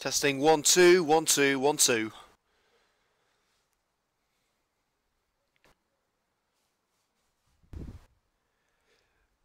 Testing 1 2 1 2 1 2.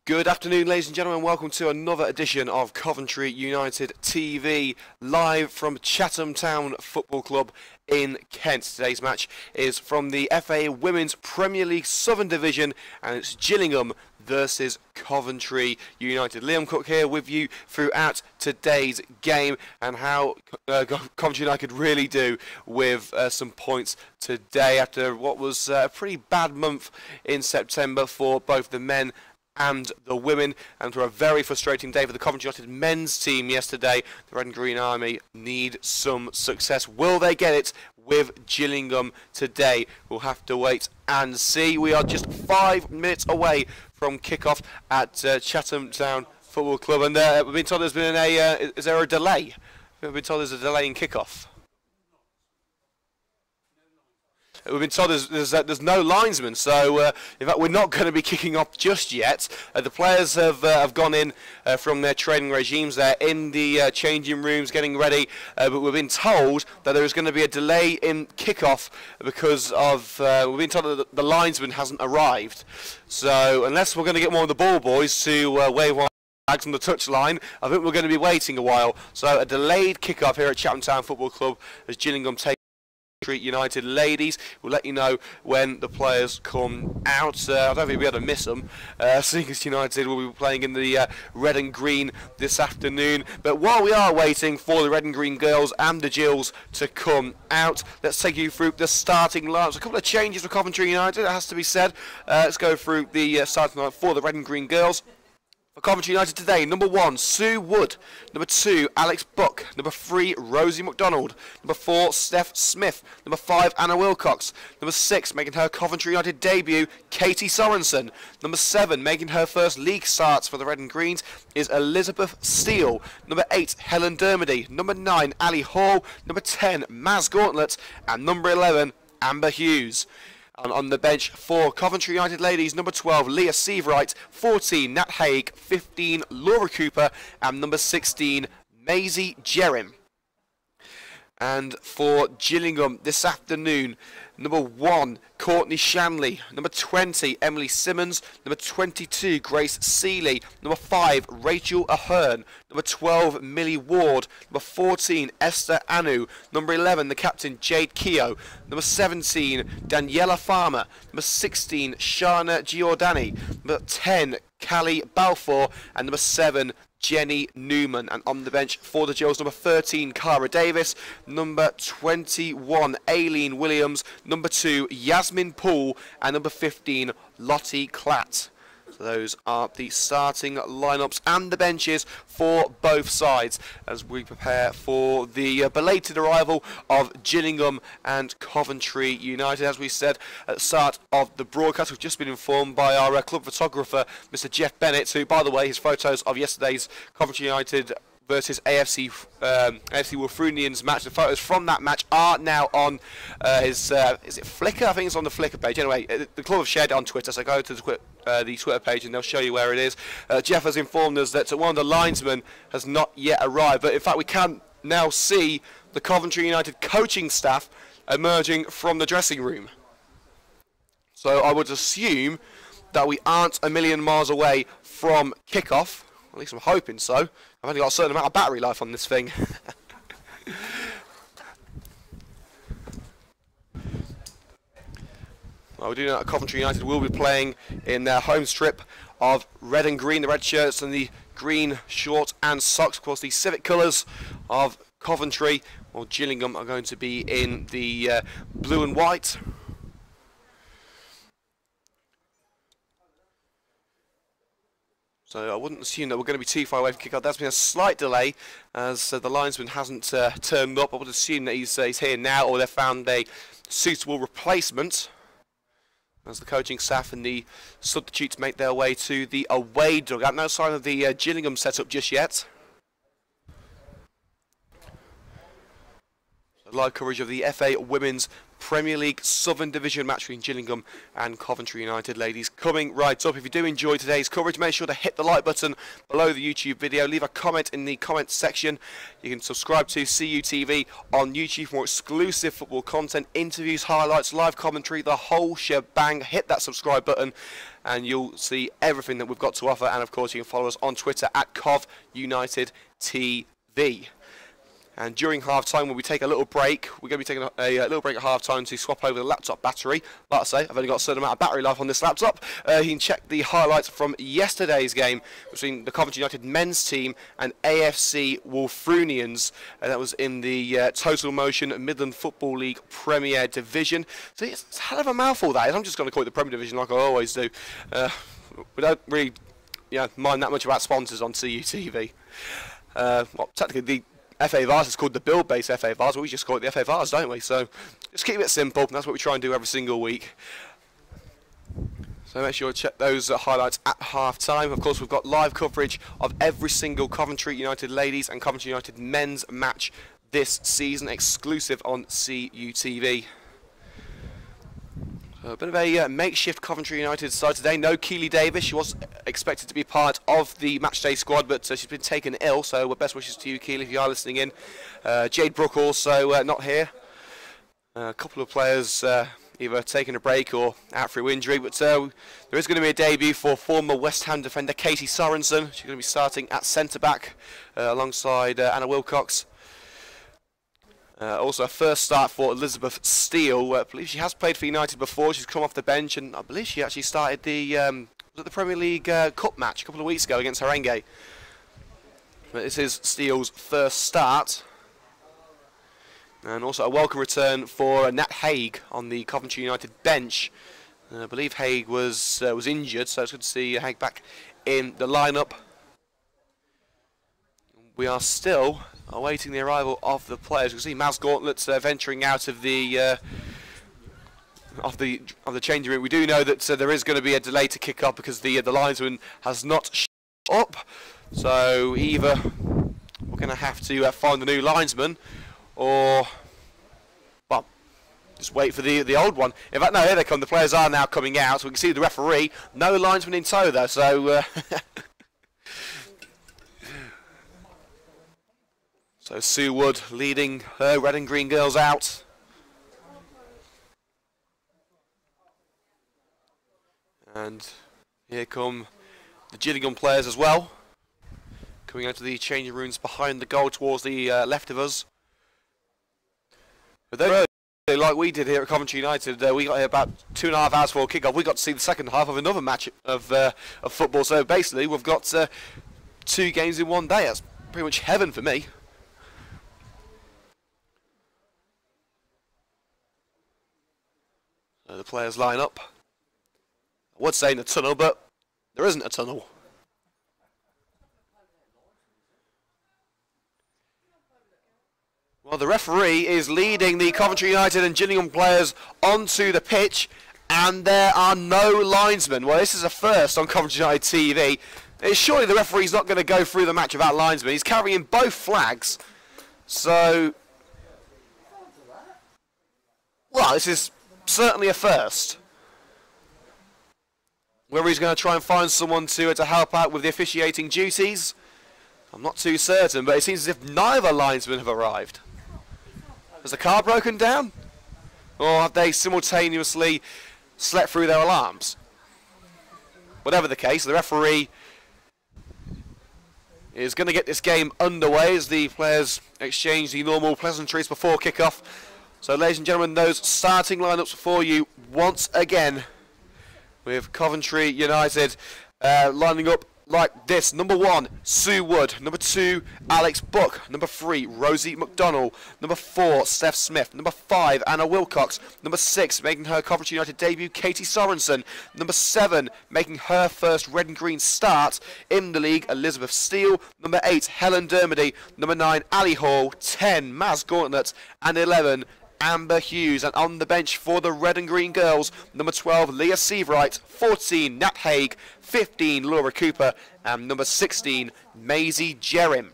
Good afternoon, ladies and gentlemen. Welcome to another edition of Coventry United TV, live from Chatham Town Football Club in Kent. Today's match is from the FA Women's Premier League Southern Division, and it's Gillingham versus Coventry United. Liam Cook here with you throughout today's game, and how Coventry United could really do with some points today after what was a pretty bad month in September for both the men and the women, and for a very frustrating day for the Coventry United men's team yesterday. The Red and Green Army need some success. Will they get it with Gillingham today? We'll have to wait and see. We are just 5 minutes away from kickoff at Chatham Town Football Club, and we've been told there's been is there a delay? We've been told there's a delay in kickoff. We've been told there's no linesman, so in fact we're not going to be kicking off just yet. The players have gone in from their training regimes. They're in the changing rooms getting ready, but we've been told that there is going to be a delay in kickoff because of we've been told that the linesman hasn't arrived. So unless we're going to get one of the ball boys to wave our flags on the touchline, I think we're going to be waiting a while. So a delayed kickoff here at Chatham Town Football Club as Gillingham take United ladies. We'll let you know when the players come out. I don't think we'll be able to miss them, seeing as United will be playing in the red and green this afternoon. But while we are waiting for the red and green girls and the Gills to come out, let's take you through the starting lineups. A couple of changes for Coventry United, it has to be said. Let's go through the starting lineup for the red and green girls. For Coventry United today, number 1, Sue Wood. Number 2, Alex Buck. Number 3, Rosie McDonald. Number 4, Steph Smith. Number 5, Anna Wilcox. Number 6, making her Coventry United debut, Katie Sorensen. Number 7, making her first league starts for the Red and Greens, is Elizabeth Steele. Number 8, Helen Dermody. Number 9, Ali Hall. Number 10, Maz Gauntlet. And number 11, Amber Hughes. And on the bench for Coventry United ladies, number 12, Leah Seaverwright, 14, Nat Haig, 15, Laura Cooper, and number 16, Maisie Jerrim. And for Gillingham this afternoon, number 1, Courtney Shanley. Number 20, Emily Simmons. Number 22, Grace Seeley. Number 5, Rachel Ahern. Number 12, Millie Ward. Number 14, Esther Anu. Number 11, the captain, Jade Keogh. Number 17, Daniela Farmer. Number 16, Shana Giordani. Number 10, Callie Balfour. And number 7, Jenny Newman. And on the bench for the Gills, number 13, Cara Davis. Number 21, Aileen Williams. Number 2, Yasmin Poole. And number 15, Lottie Klatt. So those are the starting lineups and the benches for both sides as we prepare for the belated arrival of Gillingham and Coventry United. As we said at the start of the broadcast, we've just been informed by our club photographer, Mr. Jeff Bennett, who, by the way, his photos of yesterday's Coventry United versus AFC Wolfrunians match. The photos from that match are now on his, is it Flickr? I think it's on the Flickr page. Anyway, the club have shared it on Twitter, so go to the Twitter page and they'll show you where it is. Jeff has informed us that one of the linesmen has not yet arrived, but in fact we can now see the Coventry United coaching staff emerging from the dressing room. So I would assume that we aren't a million miles away from kickoff. At least I'm hoping so. I've only got a certain amount of battery life on this thing. Well, we do know that Coventry United will be playing in their home strip of red and green, the red shirts and the green shorts and socks. Of course, the civic colours of Coventry, while Gillingham are going to be in the blue and white. So I wouldn't assume that we're going to be too far away from kickoff. There's been a slight delay as the linesman hasn't turned up. I would assume that he's here now, or they've found a suitable replacement as the coaching staff and the substitutes make their way to the away dugout. No sign of the Gillingham setup just yet. live coverage of the FA Women's Premier League Southern Division match between Gillingham and Coventry United ladies coming right up. If you do enjoy today's coverage, make sure to hit the like button below the YouTube video. Leave a comment in the comments section. You can subscribe to CUTV on YouTube for more exclusive football content, interviews, highlights, live commentary, the whole shebang. Hit that subscribe button and you'll see everything that we've got to offer. And of course you can follow us on Twitter at CovUnitedTV. And during half-time, when we take a little break, we're going to be taking a little break at half-time to swap over the laptop battery. Like I say, I've only got a certain amount of battery life on this laptop. You can check the highlights from yesterday's game between the Coventry United men's team and AFC Wolfrunians. And that was in the Total Motion Midland Football League Premier Division. So it's a hell of a mouthful, that is. I'm just going to call it the Premier Division like I always do. We don't really mind that much about sponsors on CUTV. Well, technically, the FA Vars is called the Build-Based FA Vars, but we just call it the FA Vars, don't we? So just keep it simple, and that's what we try and do every single week. So make sure to check those highlights at half-time. Of course, we've got live coverage of every single Coventry United ladies and Coventry United men's match this season, exclusive on CUTV. A bit of a makeshift Coventry United side today. No Keely Davis. She was expected to be part of the matchday squad, but she's been taken ill, so best wishes to you, Keely, if you are listening in. Jade Brook also not here. A couple of players either taking a break or out through injury, but there is going to be a debut for former West Ham defender Katie Sorensen. She's going to be starting at centre-back alongside Anna Wilcox. Also a first start for Elizabeth Steele. I believe she has played for United before. She's come off the bench, and I believe she actually started the Premier League Cup match a couple of weeks ago against Haringey. But this is Steele's first start. And also a welcome return for Nat Haig on the Coventry United bench. I believe Haig was injured, so it's good to see Haig back in the lineup. We are still awaiting the arrival of the players. You can see Maz Gauntlet venturing out of the changing room. We do know that there is going to be a delay to kick off because the linesman has not shut up. So either we're going to have to find a new linesman, or well, just wait for the old one. In fact, no, here they come. The players are now coming out. So we can see the referee. No linesman in tow though. So. So Sue Wood leading her red and green girls out. And here come the Gillingham players as well. Coming out to the changing rooms behind the goal towards the left of us. But they like we did here at Coventry United, we got here about 2.5 hours before kick-off. We got to see the second half of another match of football. So basically we've got 2 games in one day. That's pretty much heaven for me. The players line up. I would say in a tunnel, but there isn't a tunnel. Well, the referee is leading the Coventry United and Gillingham players onto the pitch, and there are no linesmen. Well, this is a first on Coventry United TV. Surely the referee's not going to go through the match without linesmen. He's carrying both flags. So, well, this is certainly a first. Whether he's going to try and find someone to help out with the officiating duties, I'm not too certain, but it seems as if neither linesmen have arrived. Has the car broken down? Or have they simultaneously slept through their alarms? Whatever the case, the referee is going to get this game underway as the players exchange the normal pleasantries before kick-off. So, ladies and gentlemen, those starting lineups for you once again, with Coventry United lining up like this. Number 1, Sue Wood. Number 2, Alex Buck. Number 3, Rosie McDonnell. Number 4, Steph Smith. Number 5, Anna Wilcox. Number 6, making her Coventry United debut, Katie Sorensen. Number 7, making her first red and green start in the league, Elizabeth Steele. Number 8, Helen Dermody. Number 9, Ali Hall. 10, Maz Gauntlet. And 11, Amber Hughes. And on the bench for the red and green girls, number 12, Leah Seavright. 14, Nat Haig. 15, Laura Cooper. And number 16, Maisie Jerrim.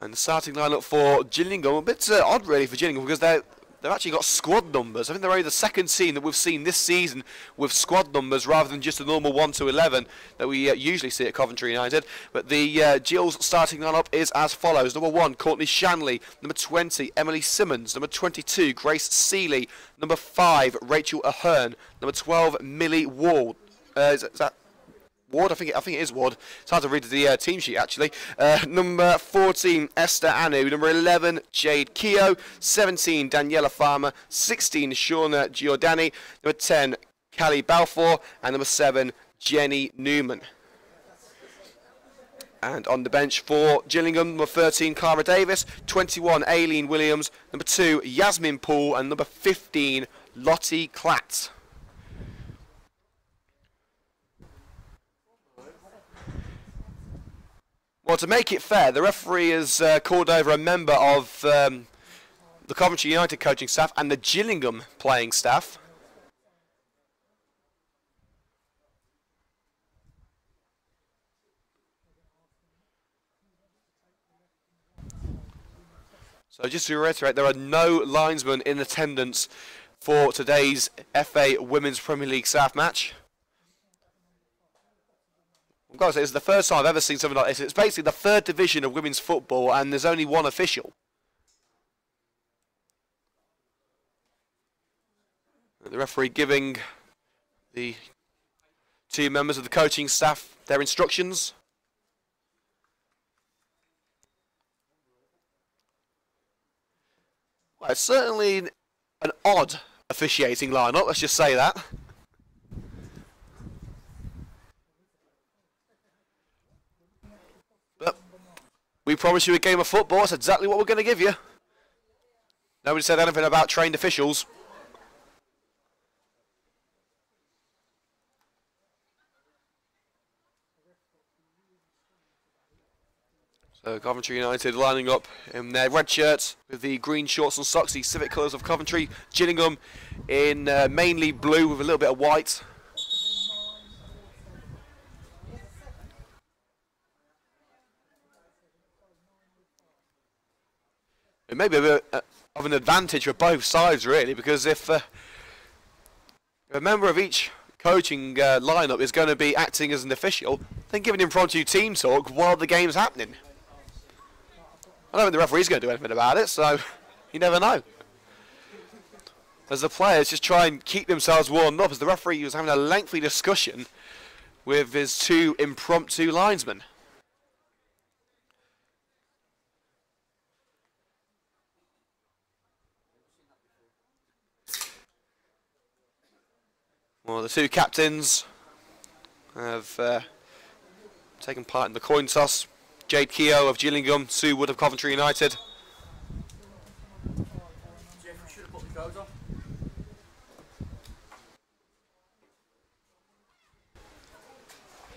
And the starting lineup for Gillingham, a bit odd really for Gillingham, because they've actually got squad numbers. I think they're only the second team that we've seen this season with squad numbers rather than just the normal 1 to 11 that we usually see at Coventry United. But the Gills starting lineup is as follows. Number 1, Courtney Shanley. Number 20, Emily Simmons. Number 22, Grace Seeley. Number 5, Rachel Ahern. Number 12, Millie Ward. Is that Ward? I think it is Ward. It's hard to read the team sheet actually. Number 14, Esther Anu. Number 11, Jade Keogh. 17, Daniela Farmer. 16, Shauna Giordani. Number 10, Callie Balfour. And number 7, Jenny Newman. And on the bench for Gillingham, number 13, Cara Davis. 21, Aileen Williams. Number 2, Yasmin Poole. And number 15, Lottie Klatt. Well, to make it fair, the referee has called over a member of the Coventry United coaching staff and the Gillingham playing staff. So just to reiterate, there are no linesmen in attendance for today's FA Women's Premier League South match. I've got to say, it's the first time I've ever seen something like this. It's basically the 3rd division of women's football and there's only one official. The referee giving the 2 members of the coaching staff their instructions. Well, it's certainly an odd officiating lineup, let's just say that. But we promised you a game of football. That's exactly what we're going to give you. Nobody said anything about trained officials. So Coventry United lining up in their red shirts with the green shorts and socks, the civic colours of Coventry. Gillingham in mainly blue with a little bit of white. It may be a bit of an advantage for both sides, really, because if a member of each coaching lineup is going to be acting as an official, then give an impromptu team talk while the game's happening. I don't think the referee's going to do anything about it, so you never know. As the players just try and keep themselves warmed up, as the referee was having a lengthy discussion with his 2 impromptu linesmen. Well, the 2 captains have taken part in the coin toss. Jade Keogh of Gillingham, Sue Wood of Coventry United.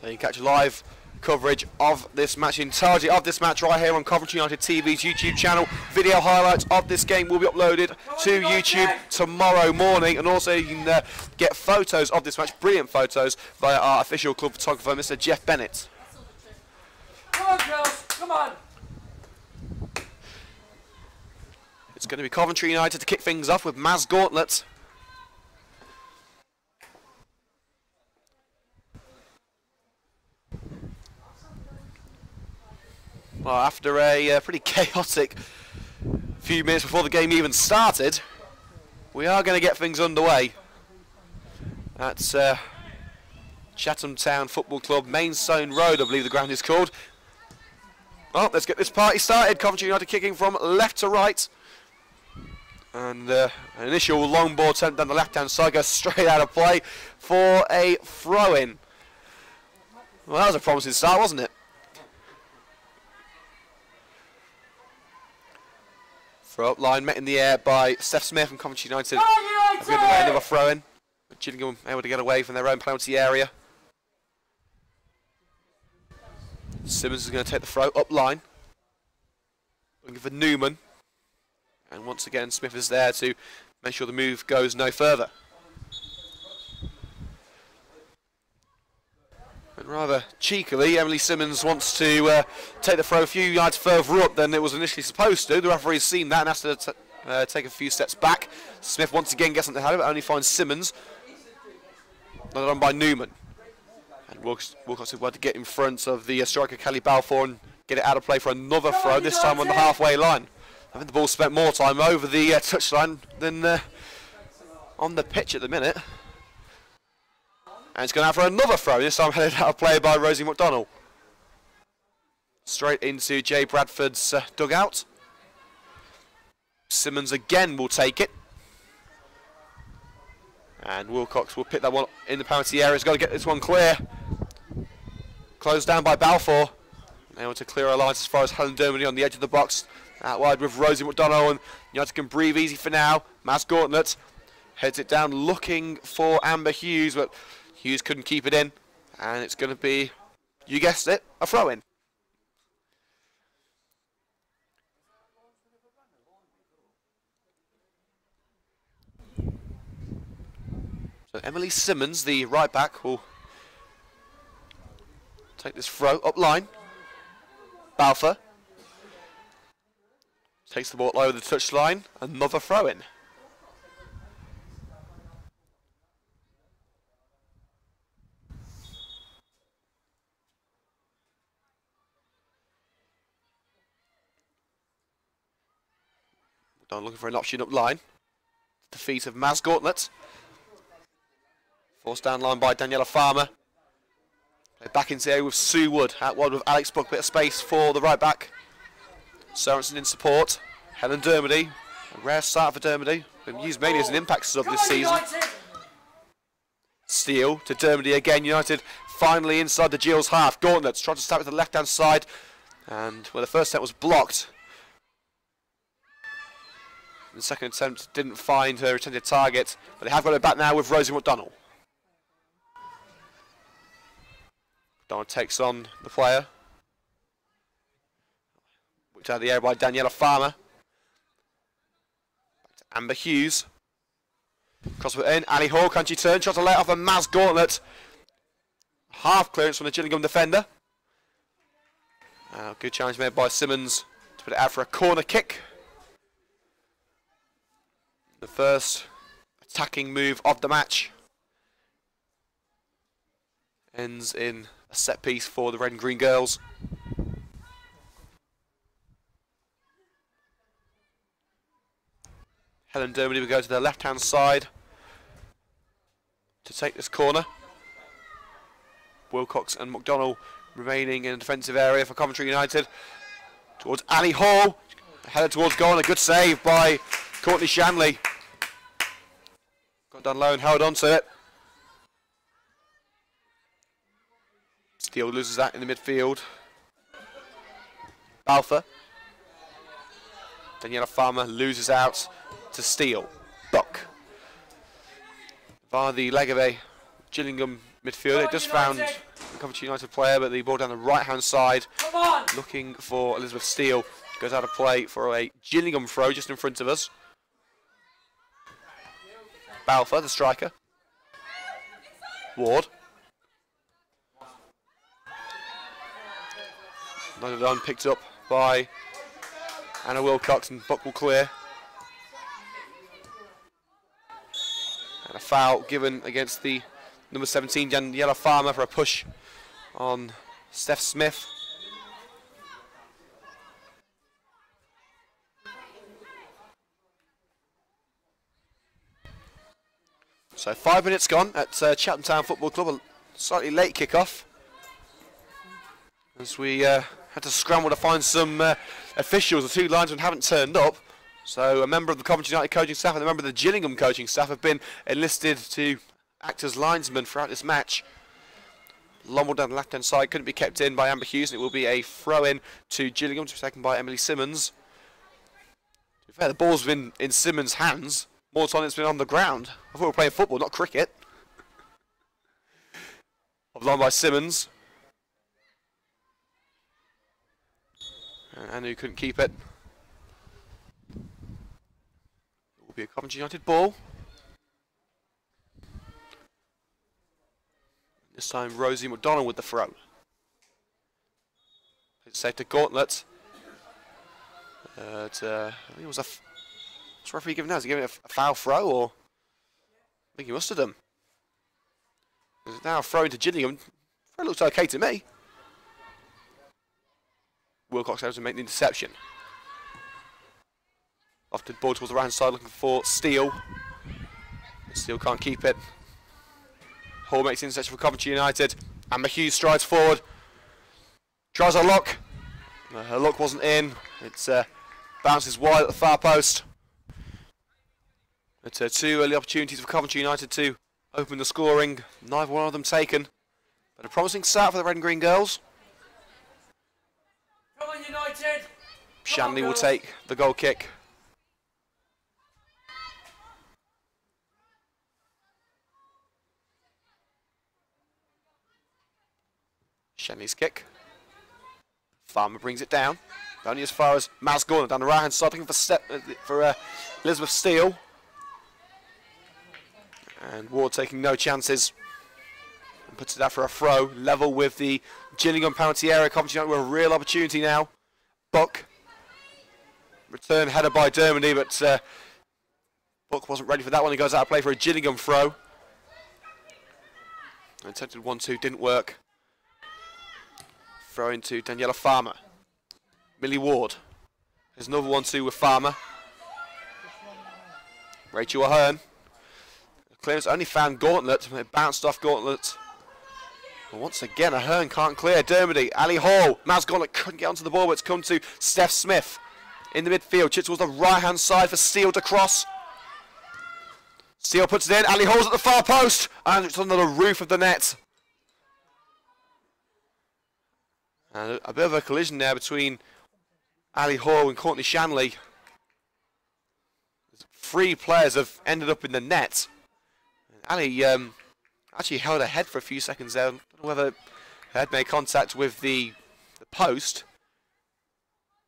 So you can catch live coverage of this match, entirety of this match right here on Coventry United TV's YouTube channel. Video highlights of this game will be uploaded to YouTube tomorrow morning, and also you can get photos of this match, brilliant photos, via our official club photographer, Mr. Jeff Bennett. Come on, girls, come on! It's going to be Coventry United to kick things off with Maz Gauntlet. Well, after a pretty chaotic few minutes before the game even started, we are going to get things underway at Chatham Town Football Club, Maidstone Road, I believe the ground is called. Well, let's get this party started. Coventry United kicking from left to right. And an initial long ball attempt down the left-hand side goes straight out of play for a throw-in. Well, that was a promising start, wasn't it? Throw up line met in the air by Steph Smith from Coventry United. Another throw-in. Gillingham able to get away from their own penalty area. Simmons is going to take the throw up line. Looking for Newman. And once again, Smith is there to make sure the move goes no further. And rather cheekily, Emily Simmons wants to take the throw a few yards further up than it was initially supposed to. The referee's seen that and has to take a few steps back. Smith once again gets something out of it, only finds Simmons. Not done by Newman. And Wilcox is to get in front of the striker Kelly Balfour and get it out of play for another throw, this time on the halfway line. I think the ball spent more time over the touchline than on the pitch at the minute. And it's going out for another throw, this time headed out of play by Rosie McDonnell. Straight into Jay Bradford's dugout. Simmons again will take it. And Wilcox will pick that one in the penalty area. He's got to get this one clear. Closed down by Balfour. Able to clear our lines as far as Helen Dermody on the edge of the box. Out wide with Rosie McDonnell, and United can breathe easy for now. Maz Gauntlet heads it down looking for Amber Hughes, but Hughes couldn't keep it in. And it's going to be, you guessed it, a throw-in. So Emily Simmons, the right back, will take this throw up line. Balfour takes the ball over the touchline. Another throw-in. Looking for an option up line. Defeat of Maz Gauntlet. Forced down line by Daniela Farmer. Play back into the area with Sue Wood. Out wide with Alex Buck. Bit of space for the right back. Sorensen in support. Helen Dermody. A rare start for Dermody. Been used mainly as an impact sub this season. Steele to Dermody again. United finally inside the Gills half. Gauntlet's trying to stab it to the left hand side. And well, the first attempt was blocked. The second attempt didn't find her intended target, but they have got it back now with Rosie McDonnell. McDonnell takes on the player. Whipped out of the air by Daniela Farmer. Back to Amber Hughes. Cross it in, Ali Hall, can she turn? Tries to let off a Maz Gauntlet. Half clearance from the Gillingham defender. Good challenge made by Simmons to put it out for a corner kick. The first attacking move of the match ends in a set piece for the red and green girls. Helen Dermody will go to the left hand side to take this corner. Wilcox and McDonnell remaining in the defensive area for Coventry United. Towards Ali Hall, headed towards goal, and a good save by Courtney Shanley. Got down low and held on to it. Steele loses that in the midfield. Balfour. Daniela Farmer loses out to Steele. Buck. Via the leg of a Gillingham midfielder. It just found the Coventry United player, but the ball down the right hand side. Looking for Elizabeth Steele. Goes out of play for a Gillingham throw just in front of us. Balfour, the striker. Ward. Another done, picked up by Anna Wilcox, and Buck will clear. And a foul given against the number 17, Daniela Farmer, for a push on Steph Smith. So 5 minutes gone at Cheltenham Town Football Club, a slightly late kick-off. As we had to scramble to find some officials. The two linesmen haven't turned up. So a member of the Coventry United coaching staff and a member of the Gillingham coaching staff have been enlisted to act as linesmen throughout this match. Long ball down the left-hand side, couldn't be kept in by Amber Hughes, and it will be a throw-in to Gillingham, to be taken by Emily Simmons. To be fair, the ball's been in Simmons' hands. More time it's been on the ground. I thought we were playing football, not cricket. Line by Simmons. And Anu couldn't keep it. It will be a Coventry United ball. This time Rosie McDonald with the throw. It's safe to Gauntlet. I think it was what's the referee giving now? Is he giving it a foul throw, or? I think he must have done. It's now thrown to Gillingham. It looks okay to me. Wilcox able to make the interception. Off the ball towards the right hand side, looking for Steele. Steele can't keep it. Hall makes the interception for Coventry United. And McHughes strides forward. Tries a look. Her look wasn't in. It's bounces wide at the far post. It's two early opportunities for Coventry United to open the scoring. Neither one of them taken. But a promising start for the Red and Green girls. Come on, United! Shanley will take the goal kick. Shanley's kick. Farmer brings it down. Only as far as Maz Gordon down the right hand side, looking for Elizabeth Steele. And Ward taking no chances. And puts it out for a throw. Level with the Gillingham penalty area. Coventry United with a real opportunity now. Buck. Return header by Dermody, but Buck wasn't ready for that one. He goes out of play for a Gillingham throw. Attempted 1-2, didn't work. Throw into Daniela Farmer. Millie Ward. There's another 1-2 with Farmer. Rachel Ahern. Clearance only found Gauntlet. It bounced off Gauntlet. But once again, Ahern can't clear. Dermody, Ali Hall. Maz Gauntlet couldn't get onto the ball, but it's come to Steph Smith in the midfield. Chips towards the right hand side for Steele to cross. Steele puts it in. Ali Hall's at the far post. And it's under the roof of the net. And a bit of a collision there between Ali Hall and Courtney Shanley. 3 players have ended up in the net. Ali actually held her head for a few seconds there. I don't know whether her head made contact with the post.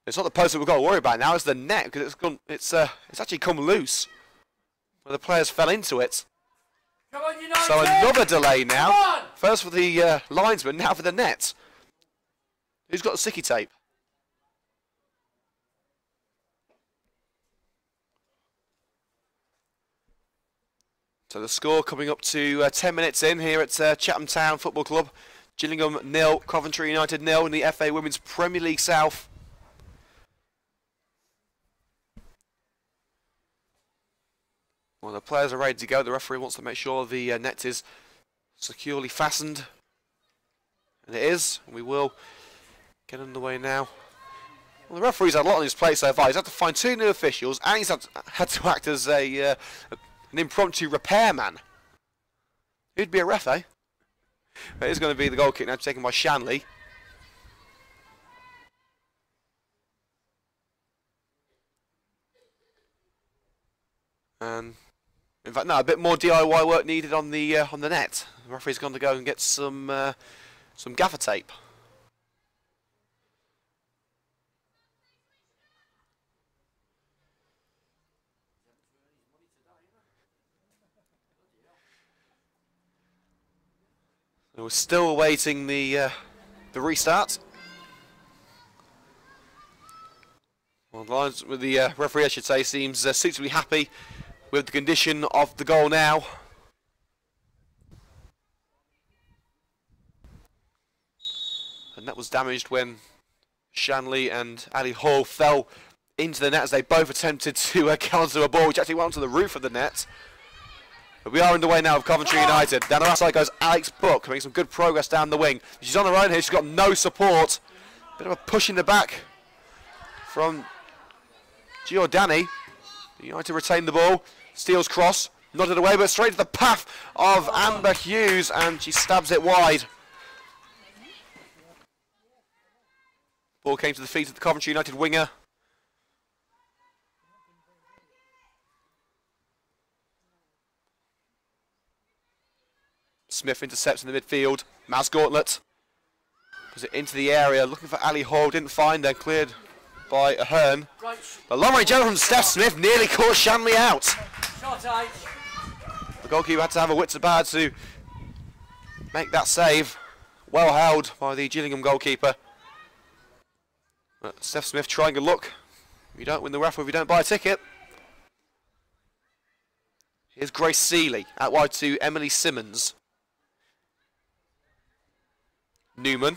It's not the post that we've got to worry about now, it's the net, because it's actually come loose. Where the players fell into it. Come on, United! So another delay now. Come on! First for the linesman, now for the net. Who's got the sticky tape? So the score coming up to 10 minutes in here at Chatham Town Football Club. Gillingham 0, Coventry United 0 in the FA Women's Premier League South. Well, the players are ready to go. The referee wants to make sure the net is securely fastened. And it is. We will get underway now. Well, the referee's had a lot on his plate so far. He's had to find 2 new officials, and he's had to act as an impromptu repairman. Who'd be a ref, eh? It is going to be the goal kick now, taken by Shanley. And in fact, no, a bit more DIY work needed on the net. The referee's gone to go and get some gaffer tape. We're still awaiting the restart. Well, the referee, I should say, seems suitably happy with the condition of the goal now. And that was damaged when Shanley and Ali Hall fell into the net as they both attempted to get onto a ball which actually went onto the roof of the net. But we are underway now of Coventry United. Down the outside goes Alex Buck, making some good progress down the wing. She's on her own here, she's got no support. Bit of a push in the back from Giordani. United retain the ball. Steele's cross, nodded away, but straight to the path of Amber Hughes, and she stabs it wide. Ball came to the feet of the Coventry United winger. Smith intercepts in the midfield. Maz Gauntlet puts it into the area, looking for Ali Hall, didn't find her, cleared by Ahern. Right. The long range jump from Steph Smith nearly caught Shanley out. Shot out. The goalkeeper had to have a wits about to make that save. Well held by the Gillingham goalkeeper. Steph Smith trying a look. You don't win the raffle if you don't buy a ticket. Here's Grace Seeley out wide to Emily Simmons. Newman